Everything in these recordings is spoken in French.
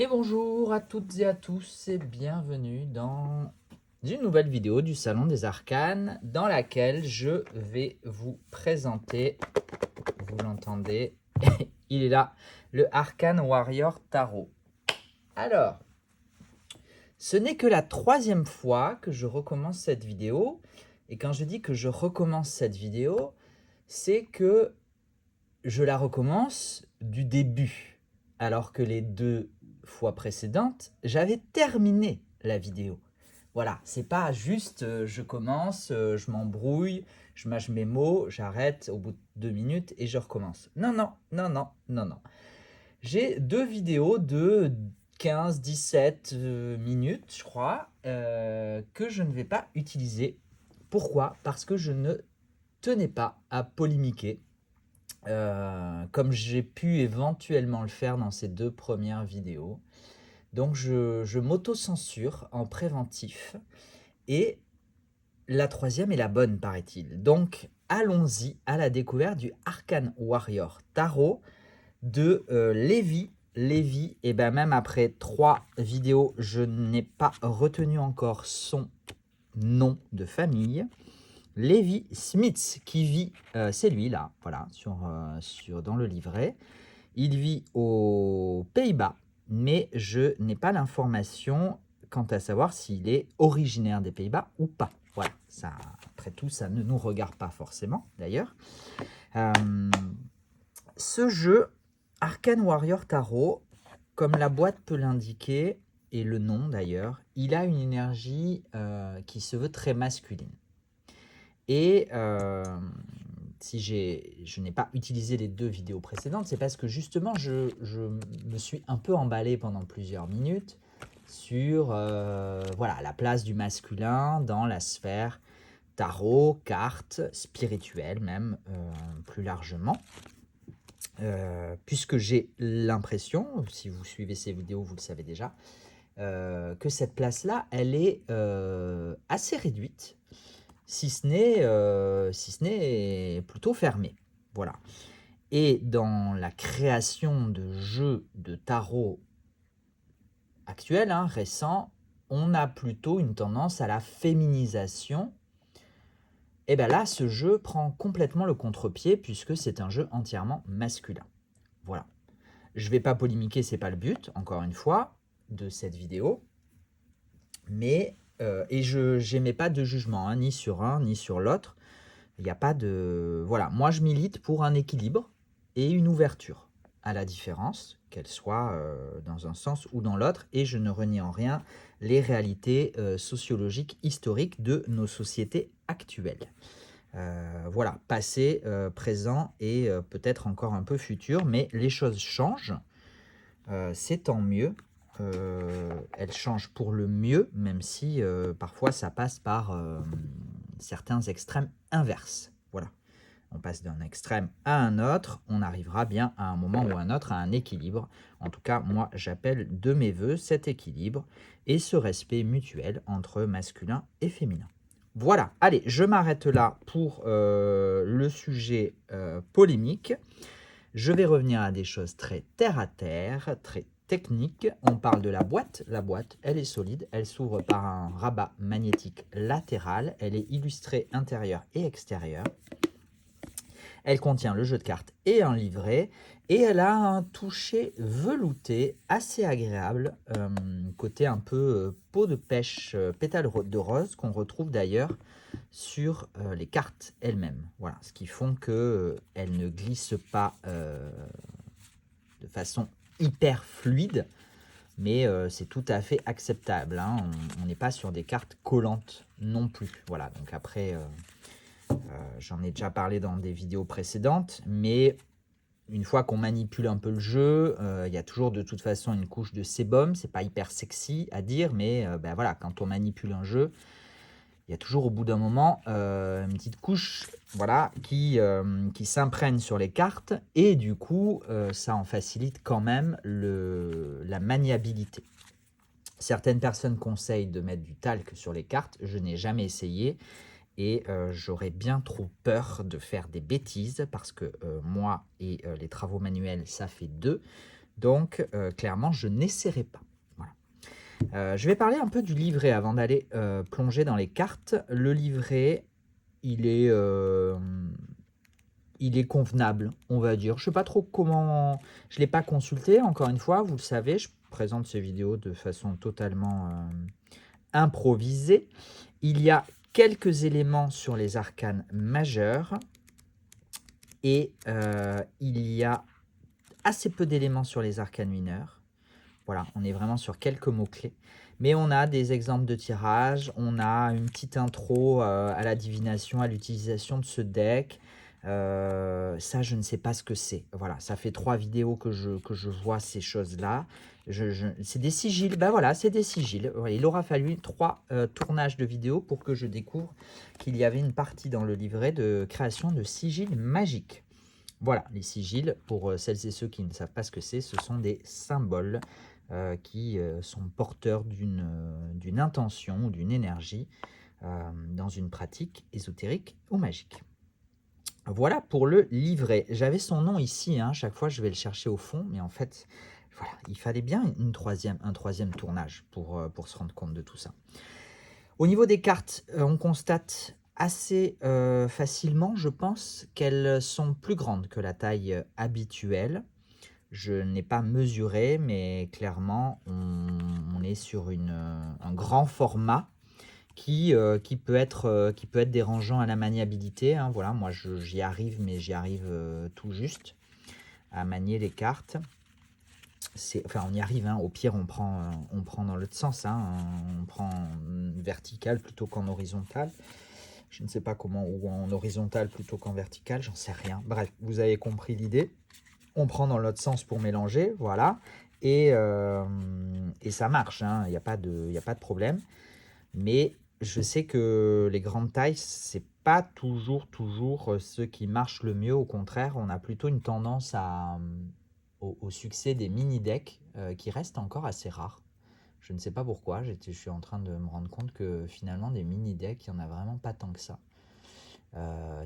Et bonjour à toutes et à tous et bienvenue dans une nouvelle vidéo du Salon des Arcanes dans laquelle je vais vous présenter, vous l'entendez, il est là, le Arcane Warrior Tarot. Alors, ce n'est que la troisième fois que je recommence cette vidéo et quand je dis que je recommence cette vidéo, c'est que je la recommence du début alors que les deux fois précédentes, j'avais terminé la vidéo. Voilà, c'est pas juste je commence, je m'embrouille, je mâche mes mots, j'arrête au bout de 2 minutes et je recommence. Non, non, non, non, non, non. J'ai deux vidéos de 15-17 minutes, je crois, que je ne vais pas utiliser. Pourquoi? Parce que je ne tenais pas à polémiquer comme j'ai pu éventuellement le faire dans ces deux premières vidéos. Donc je m'auto-censure en préventif. Et la troisième est la bonne, paraît-il. Donc allons-y à la découverte du Arcane Warrior Tarot de Lévi. Lévi, et ben même après 3 vidéos, je n'ai pas retenu encore son nom de famille. Levi Smits, qui vit, c'est lui là, voilà, dans le livret. Il vit aux Pays-Bas, mais je n'ai pas l'information quant à savoir s'il est originaire des Pays-Bas ou pas. Voilà, ça, après tout, ça ne nous regarde pas forcément, d'ailleurs. Ce jeu, Arcane Warrior Tarot, comme la boîte peut l'indiquer, et le nom d'ailleurs, il a une énergie qui se veut très masculine. Et si je n'ai pas utilisé les deux vidéos précédentes, c'est parce que justement, je me suis un peu emballé pendant plusieurs minutes sur voilà, la place du masculin dans la sphère tarot, cartes, spirituelle même, plus largement. Puisque j'ai l'impression, si vous suivez ces vidéos, vous le savez déjà, que cette place-là, elle est assez réduite, si ce n'est plutôt fermé. Voilà. Et dans la création de jeux de tarot actuels, récents, on a plutôt une tendance à la féminisation. Et bien là, ce jeu prend complètement le contre-pied puisque c'est un jeu entièrement masculin. Voilà. Je ne vais pas polémiquer, c'est pas le but, encore une fois, de cette vidéo. Mais, et je n'émets pas de jugement, ni sur un, ni sur l'autre. Il n'y a pas de... Voilà, moi je milite pour un équilibre et une ouverture à la différence, qu'elle soit dans un sens ou dans l'autre, et je ne renie en rien les réalités sociologiques, historiques de nos sociétés actuelles. Voilà, passé, présent et peut-être encore un peu futur, mais les choses changent, c'est tant mieux. Elles changent pour le mieux, même si parfois ça passe par certains extrêmes inverses. Voilà. On passe d'un extrême à un autre, on arrivera bien à un moment ou à un autre à un équilibre. En tout cas, moi, j'appelle de mes voeux cet équilibre et ce respect mutuel entre masculin et féminin. Voilà, allez, je m'arrête là pour le sujet polémique. Je vais revenir à des choses très terre à terre, très techniques. On parle de la boîte. La boîte, elle est solide. Elle s'ouvre par un rabat magnétique latéral. Elle est illustrée intérieur et extérieur. Elle contient le jeu de cartes et un livret. Et elle a un toucher velouté assez agréable. Côté un peu peau de pêche, pétale de rose, qu'on retrouve d'ailleurs sur les cartes elles-mêmes. Voilà, ce qui font qu'elles ne glissent pas de façon hyper fluide, mais c'est tout à fait acceptable. On n'est pas sur des cartes collantes non plus. Voilà, donc après, j'en ai déjà parlé dans des vidéos précédentes, mais une fois qu'on manipule un peu le jeu, il y a toujours de toute façon une couche de sébum. C'est pas hyper sexy à dire, mais ben voilà, quand on manipule un jeu, il y a toujours au bout d'un moment une petite couche voilà, qui s'imprègne sur les cartes et du coup, ça en facilite quand même la maniabilité. Certaines personnes conseillent de mettre du talc sur les cartes, je n'ai jamais essayé et j'aurais bien trop peur de faire des bêtises parce que moi et les travaux manuels, ça fait deux. Donc, clairement, je n'essaierai pas. Voilà. Je vais parler un peu du livret avant d'aller plonger dans les cartes. Le livret, il est, il est convenable, on va dire. Je ne sais pas trop comment... Je ne l'ai pas consulté, encore une fois, vous le savez, je présente ces vidéos de façon totalement improvisée. Il y a quelques éléments sur les arcanes majeurs et il y a assez peu d'éléments sur les arcanes mineurs. Voilà, on est vraiment sur quelques mots-clés. Mais on a des exemples de tirage, on a une petite intro à la divination, à l'utilisation de ce deck. Ça, je ne sais pas ce que c'est. Voilà, ça fait 3 vidéos que je vois ces choses-là. C'est des sigils, ben voilà, c'est des sigils. Ouais, il aura fallu 3 tournages de vidéos pour que je découvre qu'il y avait une partie dans le livret de création de sigils magiques. Voilà, les sigils, pour celles et ceux qui ne savent pas ce que c'est, ce sont des symboles qui sont porteurs d'une intention ou d'une énergie dans une pratique ésotérique ou magique. Voilà pour le livret. J'avais son nom ici, hein, chaque fois je vais le chercher au fond, mais en fait, voilà, il fallait bien un troisième tournage pour se rendre compte de tout ça. Au niveau des cartes, on constate assez facilement, je pense, qu'elles sont plus grandes que la taille habituelle. Je n'ai pas mesuré, mais clairement, on est sur un grand format qui peut être dérangeant à la maniabilité, hein. Voilà, moi j'y arrive, mais j'y arrive tout juste à manier les cartes. Enfin, on y arrive, hein. Au pire, on prend dans l'autre sens, hein. On prend vertical plutôt qu'en horizontal. Je ne sais pas comment, ou en horizontal plutôt qu'en vertical, j'en sais rien. Bref, vous avez compris l'idée. On prend dans l'autre sens pour mélanger, voilà. Et ça marche, hein. Il n'y a pas de problème. Mais je sais que les grandes tailles, c'est pas toujours ce qui marche le mieux. Au contraire, on a plutôt une tendance au succès des mini-decks qui restent encore assez rares. Je ne sais pas pourquoi, je suis en train de me rendre compte que finalement des mini-decks, il n'y en a vraiment pas tant que ça.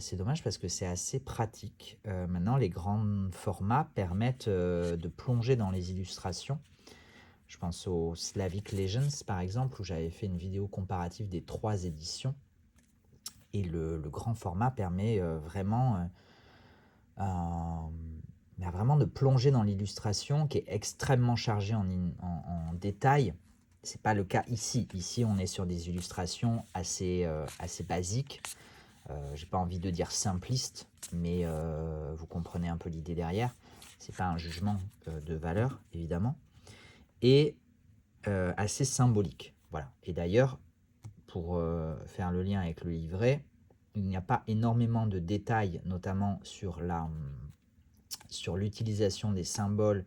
C'est dommage parce que c'est assez pratique. Maintenant, les grands formats permettent de plonger dans les illustrations. Je pense au Slavic Legends, par exemple, où j'avais fait une vidéo comparative des 3 éditions. Et le grand format permet vraiment de plonger dans l'illustration, qui est extrêmement chargée en détails. Ce n'est pas le cas ici. Ici, on est sur des illustrations assez basiques. J'ai pas envie de dire simpliste, mais vous comprenez un peu l'idée derrière. C'est pas un jugement de valeur, évidemment. Et assez symbolique. Voilà. Et d'ailleurs, pour faire le lien avec le livret, il n'y a pas énormément de détails, notamment sur l'utilisation des symboles,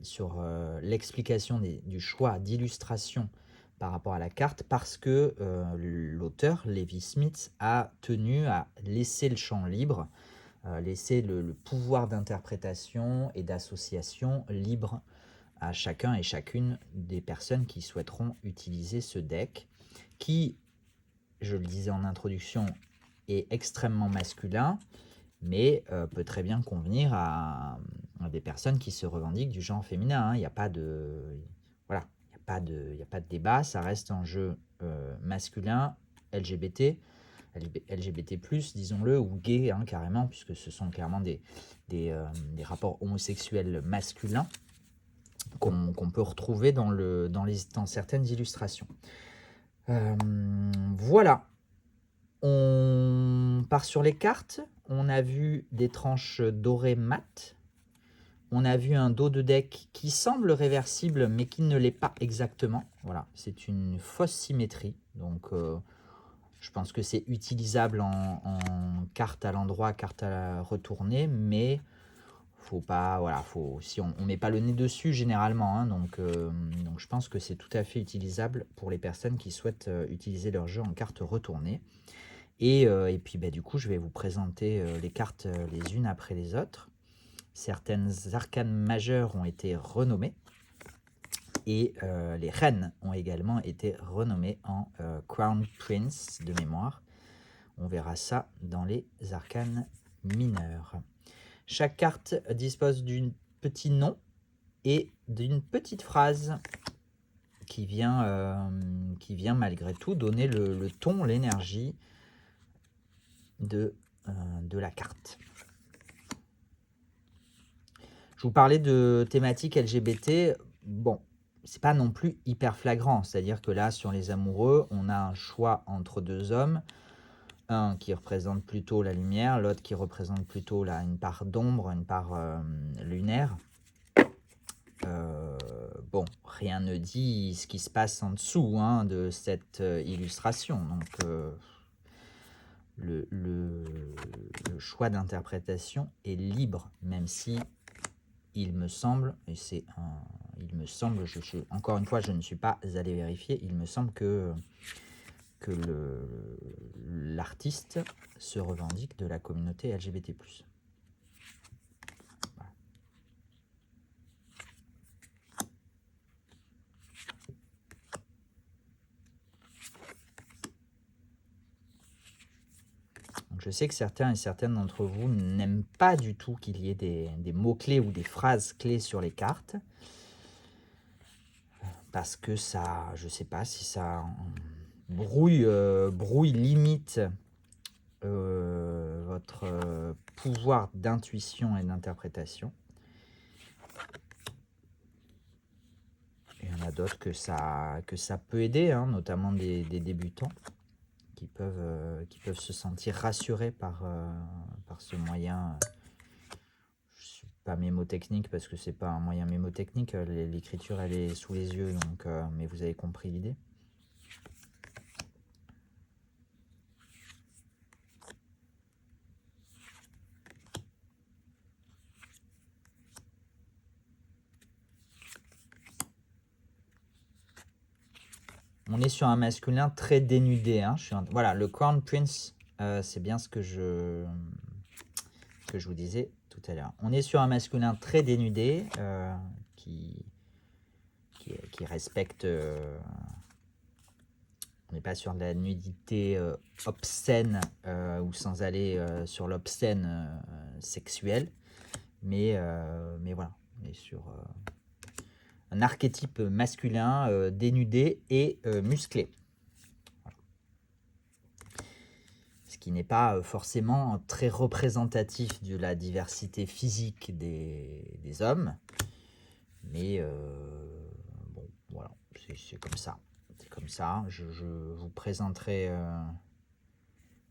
sur l'explication du choix d'illustration par rapport à la carte, parce que l'auteur, Levi Smith, a tenu à laisser le champ libre, laisser le pouvoir d'interprétation et d'association libre à chacun et chacune des personnes qui souhaiteront utiliser ce deck, qui, je le disais en introduction, est extrêmement masculin, mais peut très bien convenir à des personnes qui se revendiquent du genre féminin, hein. Il n'y a pas de... Voilà, il n'y a pas de débat, ça reste un jeu masculin, LGBT, disons-le, ou gay, hein, carrément, puisque ce sont clairement des rapports homosexuels masculins qu'on peut retrouver dans certaines illustrations. Voilà. On part sur les cartes. On a vu des tranches dorées mat. On a vu un dos de deck qui semble réversible, mais qui ne l'est pas exactement. Voilà, c'est une fausse symétrie. Donc, je pense que c'est utilisable en carte à l'endroit, carte à retourner, mais faut pas, voilà, si on met pas le nez dessus généralement, hein, donc je pense que c'est tout à fait utilisable pour les personnes qui souhaitent utiliser leur jeu en carte retournée. Et puis du coup, je vais vous présenter les cartes les unes après les autres. Certaines arcanes majeures ont été renommées et les reines ont également été renommées en Crown Prince de mémoire. On verra ça dans les arcanes mineures. Chaque carte dispose d'un petit nom et d'une petite phrase qui vient malgré tout donner le ton, l'énergie de la carte. Je vous parlais de thématique LGBT. Bon, c'est pas non plus hyper flagrant. C'est-à-dire que là, sur les amoureux, on a un choix entre deux hommes. Un qui représente plutôt la lumière, l'autre qui représente plutôt une part d'ombre, une part lunaire. Bon, rien ne dit ce qui se passe en dessous de cette illustration. Donc, le choix d'interprétation est libre, même si il me semble, et il me semble, encore une fois, je ne suis pas allé vérifier, il me semble que l'artiste se revendique de la communauté LGBT+. Voilà. Donc je sais que certains et certaines d'entre vous n'aiment pas du tout qu'il y ait des mots-clés ou des phrases clés sur les cartes. Parce que ça, je ne sais pas si ça brouille limite votre pouvoir d'intuition et d'interprétation. Il y en a d'autres que ça peut aider, notamment des débutants qui peuvent se sentir rassurés par ce moyen. Je ne suis pas mémotechnique parce que c'est pas un moyen mémotechnique, l'écriture elle est sous les yeux, donc, mais vous avez compris l'idée. On est sur un masculin très dénudé. Voilà, le Crown Prince, c'est bien ce que je vous disais tout à l'heure. On est sur un masculin très dénudé qui respecte... on n'est pas sur de la nudité obscène ou sans aller sur l'obscène sexuel. Mais voilà, on est sur... un archétype masculin dénudé et musclé. Voilà. Ce qui n'est pas forcément très représentatif de la diversité physique des hommes. Mais bon, voilà, c'est comme ça. C'est comme ça. Je vous présenterai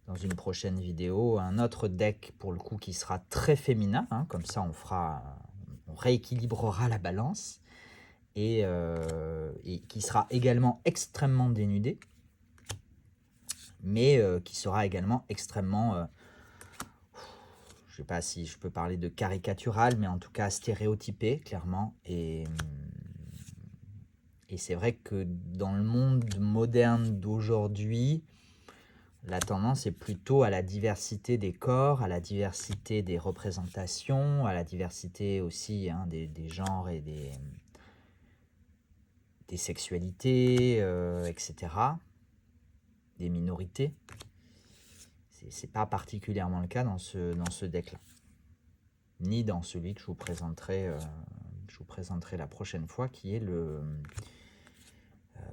dans une prochaine vidéo un autre deck pour le coup qui sera très féminin. Comme ça, on rééquilibrera la balance. Et qui sera également extrêmement dénudé, mais qui sera également extrêmement, je ne sais pas si je peux parler de caricatural, mais en tout cas stéréotypé, clairement. Et c'est vrai que dans le monde moderne d'aujourd'hui, la tendance est plutôt à la diversité des corps, à la diversité des représentations, à la diversité aussi des genres et des sexualités, etc., des minorités. C'est pas particulièrement le cas dans ce deck-là, ni dans celui que je vous présenterai la prochaine fois, qui est le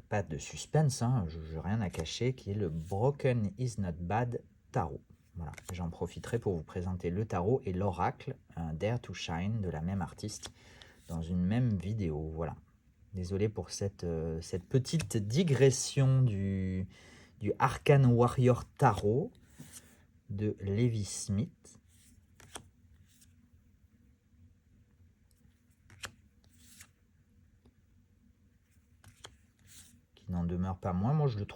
pas de suspense, je n'ai rien à cacher, qui est le Broken is not bad tarot. Voilà, j'en profiterai pour vous présenter le tarot et l'oracle Dare to Shine de la même artiste dans une même vidéo. Voilà. Désolé pour cette petite digression du Arcane Warrior Tarot de Levi Smith. Qui n'en demeure pas moins. Moi, je le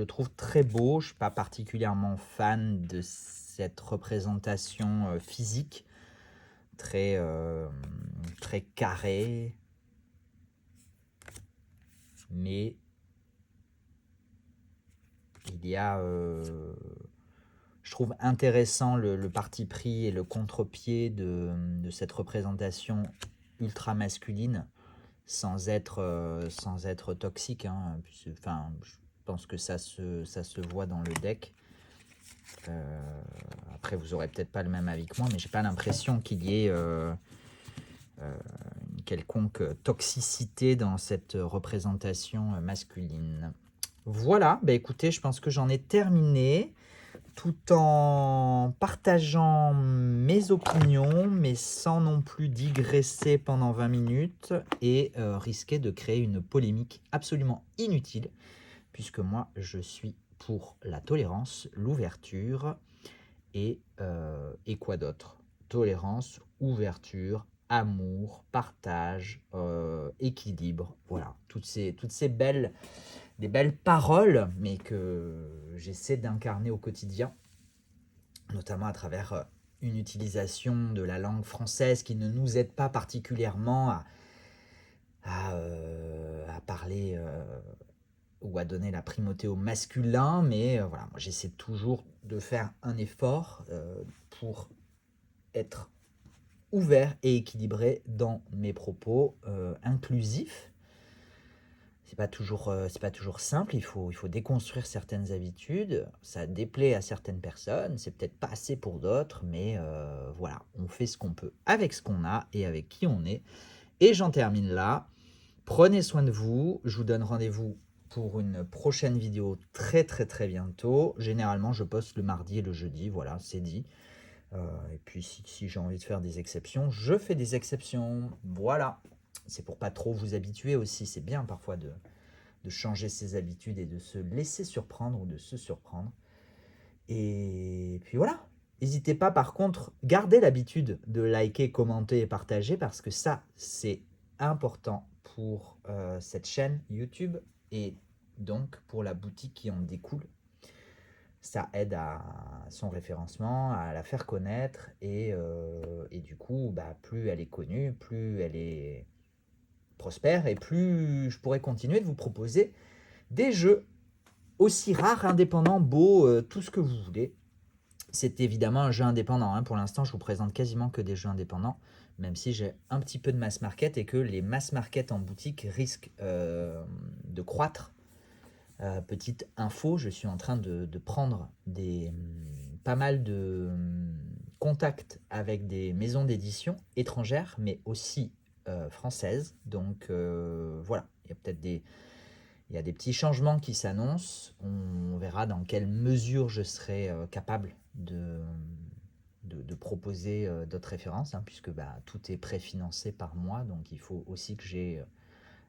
trouve très beau. Je ne suis pas particulièrement fan de cette représentation physique, très carrée. Mais il y a... je trouve intéressant le parti pris et le contre-pied de cette représentation ultra masculine sans être toxique. Enfin, je pense que ça se voit dans le deck. Après, vous n'aurez peut-être pas le même avis que moi, mais j'ai pas l'impression qu'il y ait quelconque toxicité dans cette représentation masculine. Voilà, bah écoutez, je pense que j'en ai terminé, tout en partageant mes opinions, mais sans non plus digresser pendant 20 minutes et risquer de créer une polémique absolument inutile, puisque moi, je suis pour la tolérance, l'ouverture et quoi d'autre? Tolérance, ouverture, amour, partage, équilibre, voilà, toutes ces belles paroles, mais que j'essaie d'incarner au quotidien, notamment à travers une utilisation de la langue française qui ne nous aide pas particulièrement à parler ou à donner la primauté au masculin, mais voilà, moi j'essaie toujours de faire un effort pour être ouvert et équilibré dans mes propos inclusifs. C'est pas toujours simple, il faut déconstruire certaines habitudes, ça déplaît à certaines personnes, c'est peut-être pas assez pour d'autres, mais voilà, on fait ce qu'on peut avec ce qu'on a et avec qui on est. Et j'en termine là. Prenez soin de vous, je vous donne rendez-vous pour une prochaine vidéo très très très bientôt. Généralement, je poste le mardi et le jeudi, voilà, c'est dit. Et puis si j'ai envie de faire des exceptions, je fais des exceptions. Voilà, c'est pour pas trop vous habituer aussi, c'est bien parfois de changer ses habitudes et de se laisser surprendre ou de se surprendre. Et puis voilà, n'hésitez pas par contre, gardez l'habitude de liker, commenter et partager parce que ça, c'est important pour cette chaîne YouTube et donc pour la boutique qui en découle. Ça aide à son référencement, à la faire connaître et du coup, bah, plus elle est connue, plus elle est prospère et plus je pourrais continuer de vous proposer des jeux aussi rares, indépendants, beaux, tout ce que vous voulez. C'est évidemment un jeu indépendant, hein. Pour l'instant, je vous présente quasiment que des jeux indépendants, même si j'ai un petit peu de mass market et que les mass market en boutique risquent de croître. Petite info, je suis en train de prendre pas mal de contacts avec des maisons d'édition étrangères, mais aussi françaises. Donc voilà, il y a peut-être il y a des petits changements qui s'annoncent. On verra dans quelle mesure je serai capable de proposer d'autres références, hein, puisque bah, tout est préfinancé par moi. Donc il faut aussi que j'ai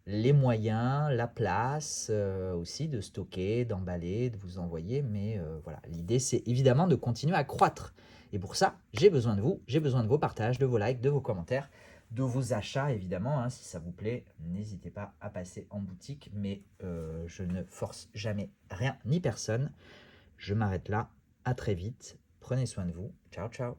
les moyens, la place aussi de stocker, d'emballer, de vous envoyer. Mais voilà, l'idée c'est évidemment de continuer à croître. Et pour ça, j'ai besoin de vous, j'ai besoin de vos partages, de vos likes, de vos commentaires, de vos achats évidemment, hein. Si ça vous plaît, n'hésitez pas à passer en boutique, mais je ne force jamais rien ni personne. Je m'arrête là, à très vite, prenez soin de vous, ciao ciao.